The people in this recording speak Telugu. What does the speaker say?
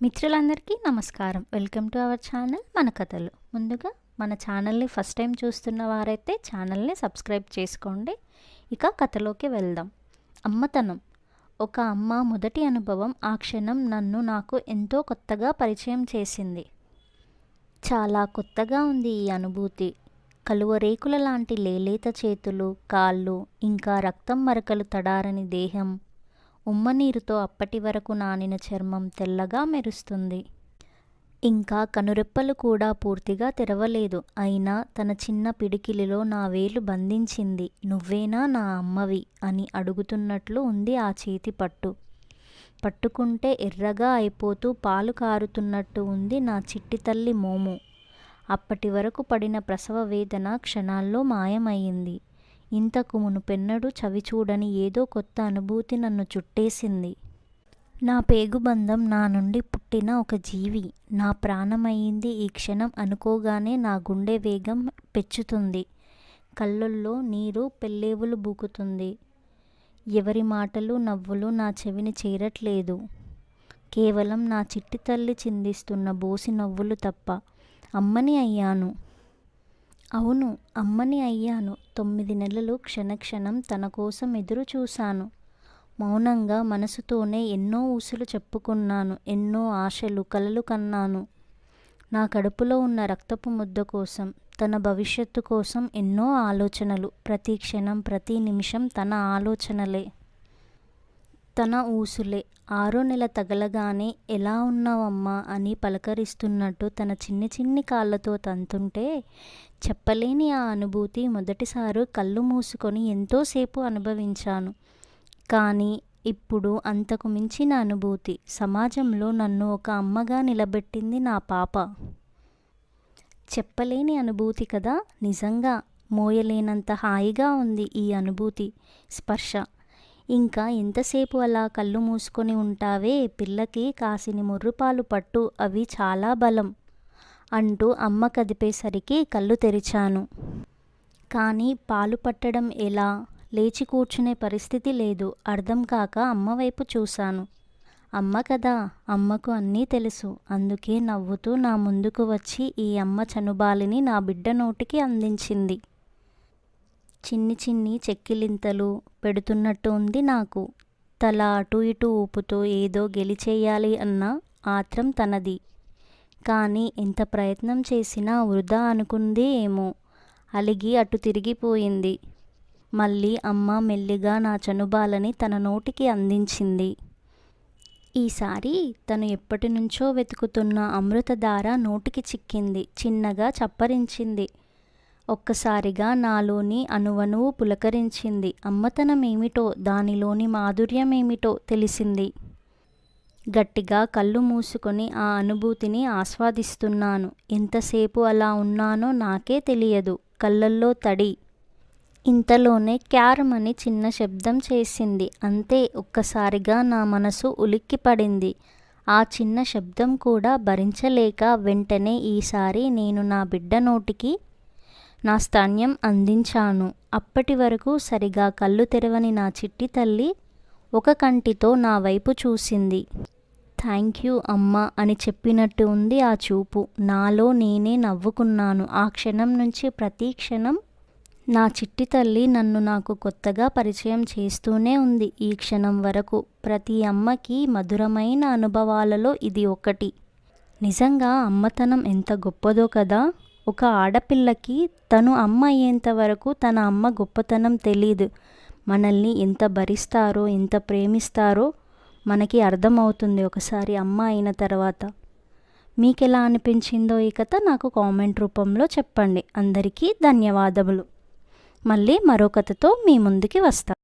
మిత్రులందరికీ నమస్కారం. వెల్కమ్ టు అవర్ ఛానల్ మన కథలు. ముందుగా మన ఛానల్ని ఫస్ట్ టైం చూస్తున్న వారైతే ఛానల్ని సబ్స్క్రైబ్ చేసుకోండి. ఇక కథలోకి వెళ్దాం. అమ్మతనం. ఒక అమ్మ మొదటి అనుభవం ఆ క్షణం నాకు ఎంతో కొత్తగా పరిచయం చేసింది. చాలా కొత్తగా ఉంది ఈ అనుభూతి. కలువరేకుల లాంటి లేలేత చేతులు, కాళ్ళు, ఇంకా రక్తం మరకలు తడారని దేహం, ఉమ్మనీరుతో అప్పటి వరకు నానిన చర్మం తెల్లగా మెరుస్తుంది. ఇంకా కనురెప్పలు కూడా పూర్తిగా తెరవలేదు. అయినా తన చిన్న పిడికిలిలో నా వేలు బంధించింది. నువ్వేనా నా అమ్మవి అని అడుగుతున్నట్లు ఉంది ఆ చేతి పట్టు. పట్టుకుంటే ఎర్రగా అయిపోతూ పాలు కారుతున్నట్టు ఉంది నా చిట్టి తల్లి మోము. అప్పటి వరకు పడిన ప్రసవ వేదన క్షణాల్లో మాయమయ్యింది. ఇంతకు మునుపెన్నడూ చవిచూడని ఏదో కొత్త అనుభూతి నన్ను చుట్టేసింది. నా పేగుబంధం, నా నుండి పుట్టిన ఒక జీవి, నా ప్రాణమయ్యింది ఈ క్షణం అనుకోగానే నా గుండె వేగం పెంచుతుంది. కళ్ళల్లో నీరు పెళ్ళేవులు బూకుతుంది. ఎవరి మాటలు, నవ్వులు నా చెవిని చేరట్లేదు. కేవలం నా చిట్టి తల్లి చిందిస్తున్న బోసి నవ్వులు తప్ప. అమ్మని అయ్యాను. అవును, అమ్మని అయ్యాను. 9 నెలలు క్షణక్షణం తన కోసం ఎదురు చూశాను. మౌనంగా మనసుతోనే ఎన్నో ఊసులు చెప్పుకున్నాను. ఎన్నో ఆశలు, కలలు కన్నాను. నా కడుపులో ఉన్న రక్తపు ముద్ద కోసం, తన భవిష్యత్తు కోసం ఎన్నో ఆలోచనలు. ప్రతి క్షణం, ప్రతి నిమిషం తన ఆలోచనలే, తన ఊసులే. 6వ నెల తగలగానే ఎలా ఉన్నావమ్మా అని పలకరిస్తున్నట్టు తన చిన్ని చిన్ని కాళ్ళతో తంతుంటే చెప్పలేని ఆ అనుభూతి మొదటిసారి కళ్ళు మూసుకొని ఎంతోసేపు అనుభవించాను. కానీ ఇప్పుడు అంతకు మించిన అనుభూతి. సమాజంలో నన్ను ఒక అమ్మగా నిలబెట్టింది నా పాప. చెప్పలేని అనుభూతి కదా. నిజంగా మోయలేనంత హాయిగా ఉంది ఈ అనుభూతి, స్పర్శ. ఇంకా ఎంతసేపు అలా కళ్ళు మూసుకొని ఉంటావే, పిల్లకి కాసిని ముర్రుపాలు పట్టు, అవి చాలా బలం అంటూ అమ్మ కదిపేసరికి కళ్ళు తెరిచాను. కానీ పాలు పట్టడం ఎలా, లేచి కూర్చునే పరిస్థితి లేదు. అర్థం కాక అమ్మ వైపు చూశాను. అమ్మ కదా, అమ్మకు అన్నీ తెలుసు. అందుకే నవ్వుతూ నా ముందుకు వచ్చి ఈ అమ్మ చనుబాలిని నా బిడ్డ నోటికి అందించింది. చిన్ని చిన్ని చెక్కిలింతలు పెడుతున్నట్టు ఉంది నాకు. తల అటు ఇటు ఊపుతూ ఏదో గెలిచేయాలి అన్న ఆత్రం తనది. కానీ ఎంత ప్రయత్నం చేసినా వృధా అనుకుంది ఏమో. అలిగి అటు తిరిగిపోయింది. మళ్ళీ అమ్మ మెల్లిగా నా చనుబాలని తన నోటికి అందించింది. ఈసారి తను ఎప్పటి నుంచో వెతుకుతున్న అమృతధార నోటికి చిక్కింది. చిన్నగా చప్పరించింది. ఒక్కసారిగా నాలోని అణువణువు పులకరించింది. అమ్మతనమేమిటో, దానిలోని మాధుర్యమేమిటో తెలిసింది. గట్టిగా కళ్ళు మూసుకొని ఆ అనుభూతిని ఆస్వాదిస్తున్నాను. ఎంతసేపు అలా ఉన్నానో నాకే తెలియదు. కళ్ళల్లో తడి. ఇంతలోనే క్యారమని చిన్న శబ్దం చేసింది. అంతే, ఒక్కసారిగా నా మనసు ఉలిక్కిపడింది. ఆ చిన్న శబ్దం కూడా భరించలేక వెంటనే ఈసారి నేను నా బిడ్డ నోటికి నా స్తన్యం అందించాను. అప్పటి వరకు సరిగా కళ్ళు తెరవని నా చిట్టి తల్లి ఒక కంటితో నా వైపు చూసింది. థ్యాంక్ యూ అమ్మా అని చెప్పినట్టు ఉంది ఆ చూపు. నాలో నేనే నవ్వుకున్నాను. ఆ క్షణం నుంచి ప్రతి క్షణం నా చిట్టి తల్లి నాకు కొత్తగా పరిచయం చేస్తూనే ఉంది. ఈ క్షణం వరకు ప్రతి అమ్మకి మధురమైన అనుభవాలలో ఇది ఒకటి. నిజంగా అమ్మతనం ఎంత గొప్పదో కదా. ఒక ఆడపిల్లకి తను అమ్మ అయ్యేంత వరకు తన అమ్మ గొప్పతనం తెలీదు. మనల్ని ఎంత భరిస్తారో, ఎంత ప్రేమిస్తారో మనకి అర్థమవుతుంది ఒకసారి అమ్మ అయిన తర్వాత. మీకెలా అనిపించిందో ఈ కథ నాకు కామెంట్ రూపంలో చెప్పండి. అందరికీ ధన్యవాదములు. మళ్ళీ మరో కథతో మీ ముందుకి వస్తా.